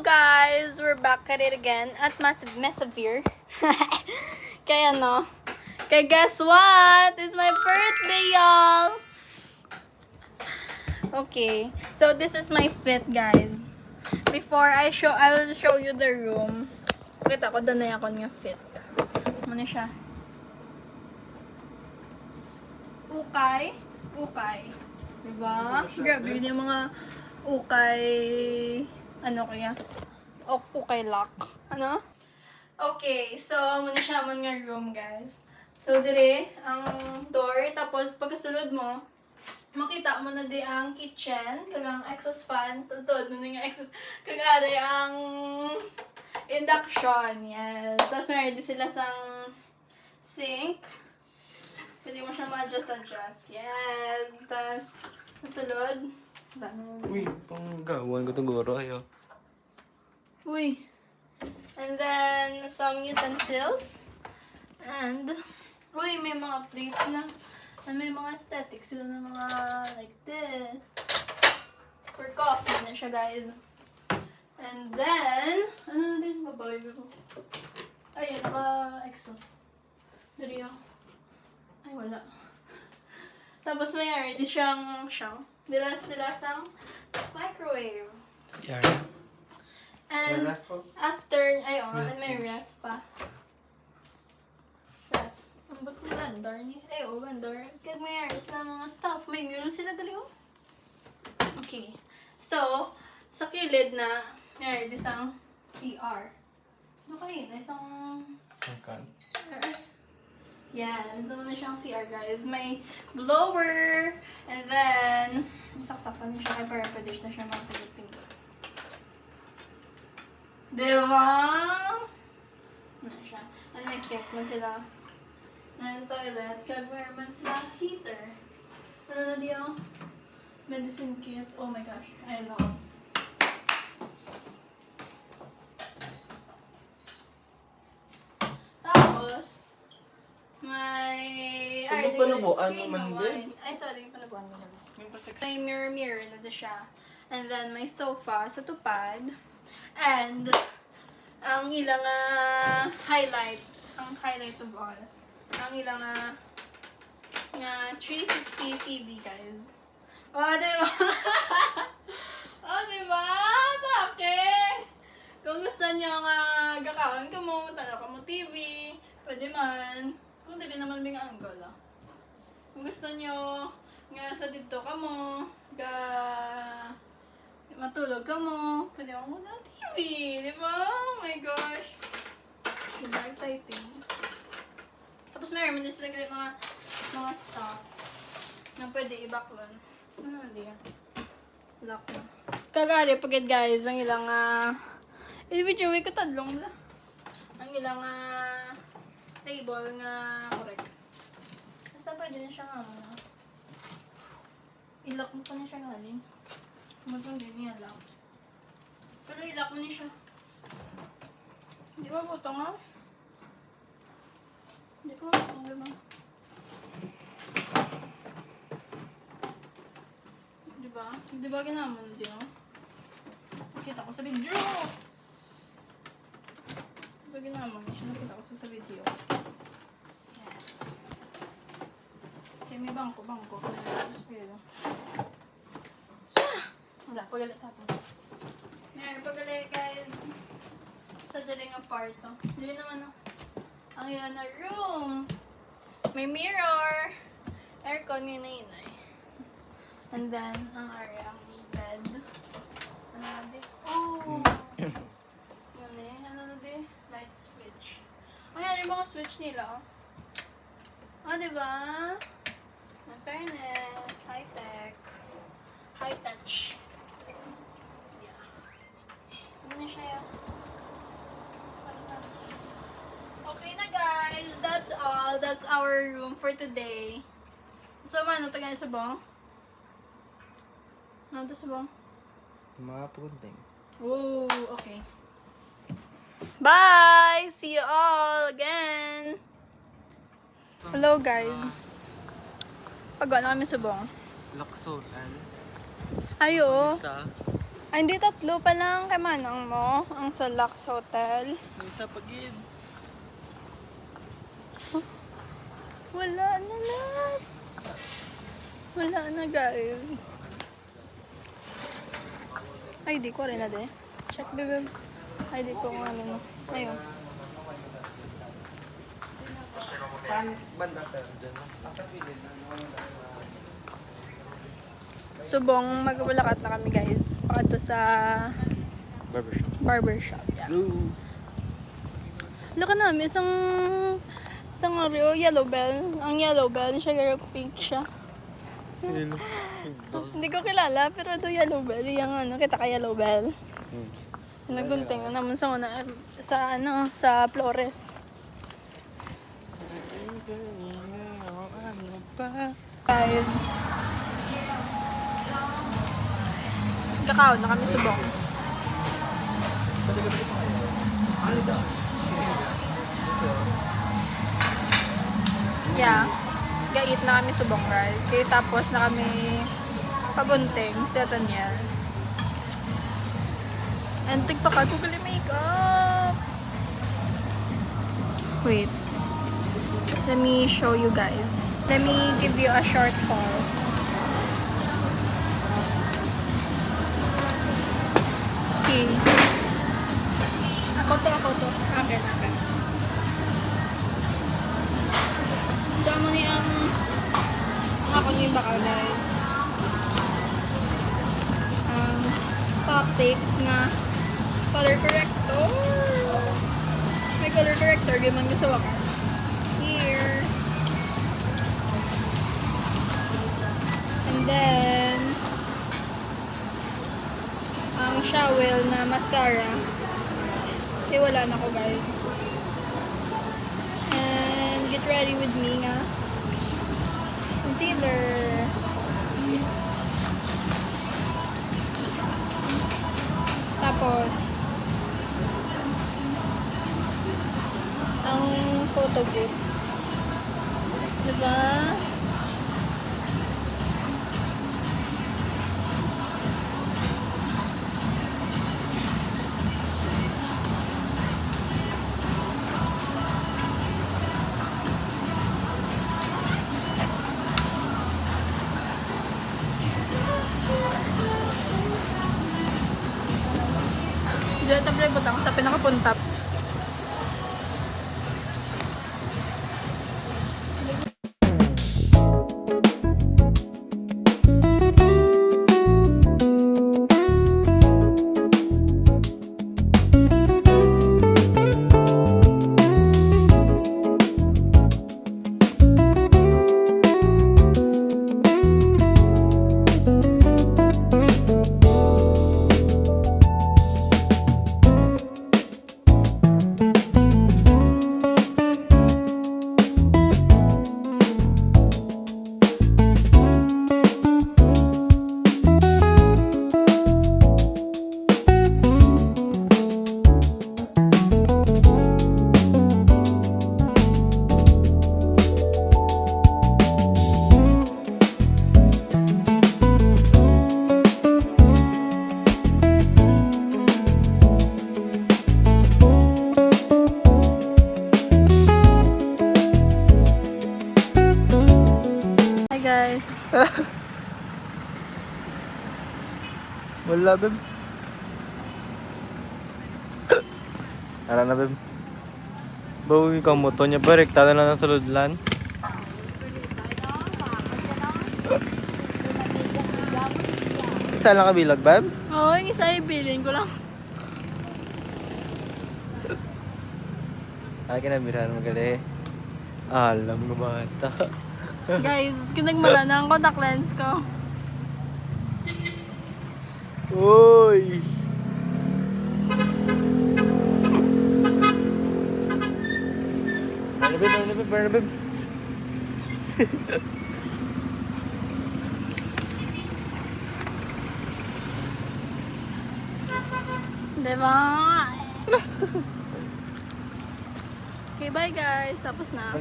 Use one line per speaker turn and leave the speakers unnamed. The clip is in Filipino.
guys! We're back at it again at Mesavere. Kaya no? Kaya guess what? It's my birthday, y'all! Okay, so this is my fit, guys. Before I'll show you the room. Kita ko, danay ako nga fit. Ano siya? Ukay. Ukay. Diba? Grabe yun yung mga ukay... Ano kaya? Ukay lock. Ano? Okay, so muna siya man nga room, guys. So, dire ang door. Tapos, pagkasulod mo, makita mo na di ang kitchen, kagang exhaust fan, tutod, nun nga exhaust, kagari ang induction, yes. Tapos meron din sila sang sink. Pwede mo siya ma-adjust, yes. Tapos, nasulod.
Uy, panggawan ko siguro, ayo.
Uy. And then, some utensils. And, uy, may mga plates na. And may mga aesthetics sila na mga like this. For coffee na siya, guys. And then, ano na din? Babagay ko. Ayun, naka-exhaust. Dito. Ay, wala. Tapos may already siyang nila sila sa microwave.
CR.
And after, ayun, and may ref pa. Ref. Ang ba't mo gandar niya? Ay, oh, gandar. Kaya may aris na mga stuff. May mural sila dali, oh. Okay. So, sa kilid na, may aris isang CR. Ano kayo? Isang...
Makan.
Yes, naman na siyang CR, guys. May blower, and then, may saksakan na siya. Ay, para pwede na siya mga pinipindot. Diba? Ano siya? And may sink man sila. And toilet. Kaya man sila heater. Ano na diyo? Medicine kit. Oh my gosh. I love. Tapos, may...
Kung panabuan mo man din?
Ay, sorry. Panabuan mo naman. May mirror na doon siya. And then, may sofa sa tupad. And, ang ilang highlight of all, ang ilang nga 360 TV, guys. Oh, diba? Oh, diba? Take! Kung gusto nyo nga gakaon ka mo, tanaw ka mo TV, pwede man. Kung dili naman bing angle, ah. Kung gusto nyo nga sa dito ka mo, matulog ka mo, pwede mo muna TV, di ba? Oh my gosh. Diba, exciting. Tapos meron din sila mga stuff na pwede i-backlon. Ano na diya? Lock na. Kagari, pagkat guys, ang ilang i-video ko tadlong na. Ang ilang table nga correct. Basta pwede na siya nga muna. I-lock mo pa na siya galing. Matong din niya lang. Pero ilak mo niya siya. Di ba po ito nga? Di ko matong diba? Diba? Diba ginama na din ako? Nakita ko sa video! Diba ginama na siya? Nakita ko sa video. Yan. Okay, may bangko. Pero... Wala, pagalit tapos. Ngayon, pagalit guys. Sa daling aparto. Dili naman ang ilan na room. May mirror. Aircon yun na inay. And then, ang area, ang bed. Ano na di? Oh! Ano eh? Ano na di? Light switch. Ayan, yung mga switch nila. Oh, diba? Na fairness. High-tech. High-touch. Ano na siya yun? Okay na guys, that's all. That's our room for today. So, ano ito ganyan sa bong? Ano ito sa bong?
Mga punting.
Oh, okay. Bye! See you all again! Hello guys. Pagod na kami sa bong.
Laksotan.
Ayo.
Isa.
Ay, hindi, 3 pa lang kay manang mo. Ang sa Lux Hotel.
May isa pagid.
Wala na lahat. Wala na, guys. Ay, di ko rin na din. Check, bebe. Ay, di ko nga ano mo. Ayun.
Saan banda, sir? Asa pilid na
Subong, magbulakat na kami, guys. Pakato sa
Barbershop.
barbershop. Yeah.
Go!
Laka namin, isang Oreo, yellow bell. Ang yellow bell, siya pero pink siya. Hindi ko kilala, pero ito yellow bell. Yung ano, kita ka yellow bell. Nagunting na naman sa una, sa Flores. Guys, kakao na kami subong. Yeah, gait na kami subong, guys. Kaya tapos na kami pagunting sa Daniel. Antig pa ka, Google makeup. Wait. Let me show you guys. Let me give you a short pause. Okay. Ako to. Akin. Damo ni ang ako ni baka, guys. Ang topic nga color corrector. May color corrector, gaman ko sa wakas. Here. And then, ang shower na mascara. Kasi wala na ko, guys. And get ready with me nga. Concealer. Tapos, ang photo booth. Diba? Diyan tablay butang sa pinakapuntap. Hi guys.
Wala, babe. Tara na, babe. Bawi ka mo to niya. Barik, tala na ng suludlan. Isa lang kabilag, babe?
Oo, yung isa ibilin ko lang.
Ay, kinabirahan mo gali. Alam ko bata.
Guys, kinagmala na ang contact lens ko.
Uy! Burn a bib.
Diba? Okay, bye guys. Tapos na.